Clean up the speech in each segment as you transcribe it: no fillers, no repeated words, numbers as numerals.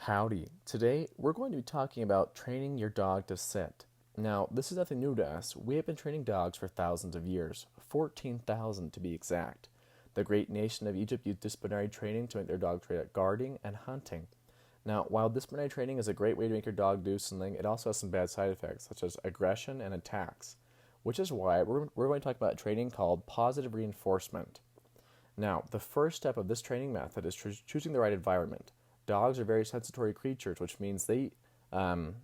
Howdy. Today, we're going to be talking about training your dog to sit. Now, this is nothing new to us. We have been training dogs for thousands of years, 14,000 to be exact. The great nation of Egypt used disciplinary training to make their dogs great at guarding and hunting. Now, while disciplinary training is a great way to make your dog do something, it also has some bad side effects, such as aggression and attacks, which is why we're going to talk about training called positive reinforcement. Now, the first step of this training method is choosing the right environment. Dogs are very sensory creatures, which means um,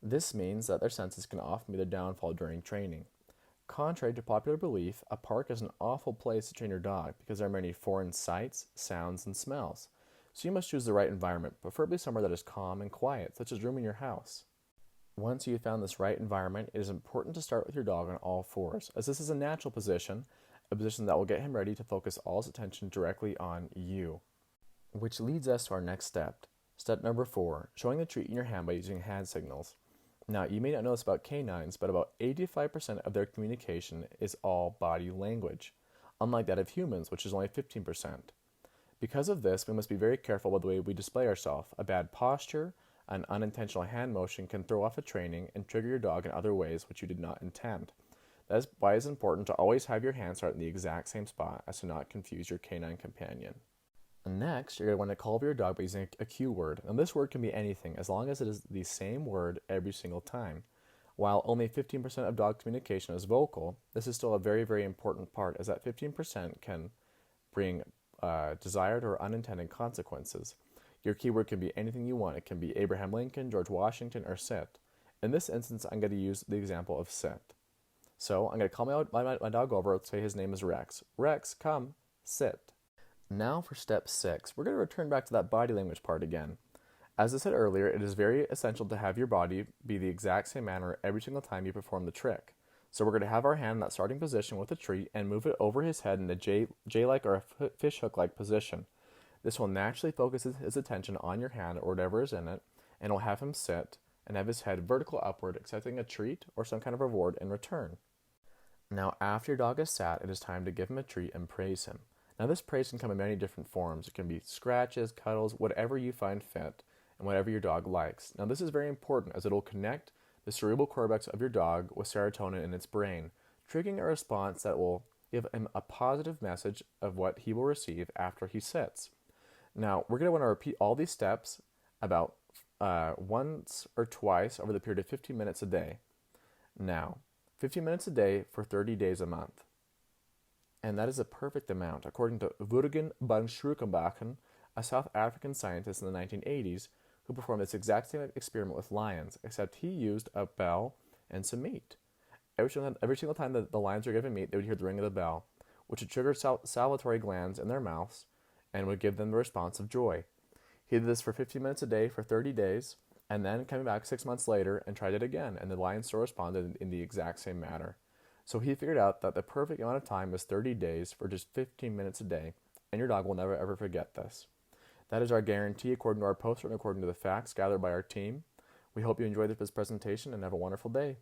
this means that their senses can often be their downfall during training. Contrary to popular belief, a park is an awful place to train your dog because there are many foreign sights, sounds, and smells. So you must choose the right environment, preferably somewhere that is calm and quiet, such as a room in your house. Once you have found this right environment, it is important to start with your dog on all fours, as this is a natural position, a position that will get him ready to focus all his attention directly on you. Which leads us to our next step. Step number 4, showing the treat in your hand by using hand signals. Now, you may not know this about canines, but about 85% of their communication is all body language, unlike that of humans, which is only 15%. Because of this, we must be very careful with the way we display ourselves. A bad posture, an unintentional hand motion can throw off a training and trigger your dog in other ways which you did not intend. That is why it is important to always have your hand start in the exact same spot as to not confuse your canine companion. Next, you're going to want to call over your dog by using a cue word. Now, this word can be anything as long as it is the same word every single time. While only 15% of dog communication is vocal, this is still a very, very important part, as that 15% can bring desired or unintended consequences. Your keyword can be anything you want. It can be Abraham Lincoln, George Washington, or sit. In this instance, I'm going to use the example of sit. So I'm going to call my dog over. Let's say his name is Rex. Rex, come, sit. Now for step 6, we're going to return back to that body language part again. As I said earlier, it is very essential to have your body be the exact same manner every single time you perform the trick. So we're going to have our hand in that starting position with a treat and move it over his head in a J-like or a fish hook-like position. This will naturally focus his attention on your hand or whatever is in it, and will have him sit and have his head vertical upward, accepting a treat or some kind of reward in return. Now, after your dog is sat, it is time to give him a treat and praise him. Now, this praise can come in many different forms. It can be scratches, cuddles, whatever you find fit, and whatever your dog likes. Now, this is very important as it will connect the cerebral cortex of your dog with serotonin in its brain, triggering a response that will give him a positive message of what he will receive after he sits. Now, we're going to want to repeat all these steps about once or twice over the period of 15 minutes a day. Now, 15 minutes a day for 30 days a month. And that is a perfect amount, according to Wurgen van Schrukenbachen, a South African scientist in the 1980s who performed this exact same experiment with lions, except he used a bell and some meat. Every single time that the lions were given meat, they would hear the ring of the bell, which would trigger salivatory glands in their mouths and would give them the response of joy. He did this for 15 minutes a day for 30 days, and then came back 6 months later and tried it again, and the lions still responded in the exact same manner. So he figured out that the perfect amount of time was 30 days for just 15 minutes a day, and your dog will never ever forget this. That is our guarantee according to our poster and according to the facts gathered by our team. We hope you enjoyed this presentation and have a wonderful day.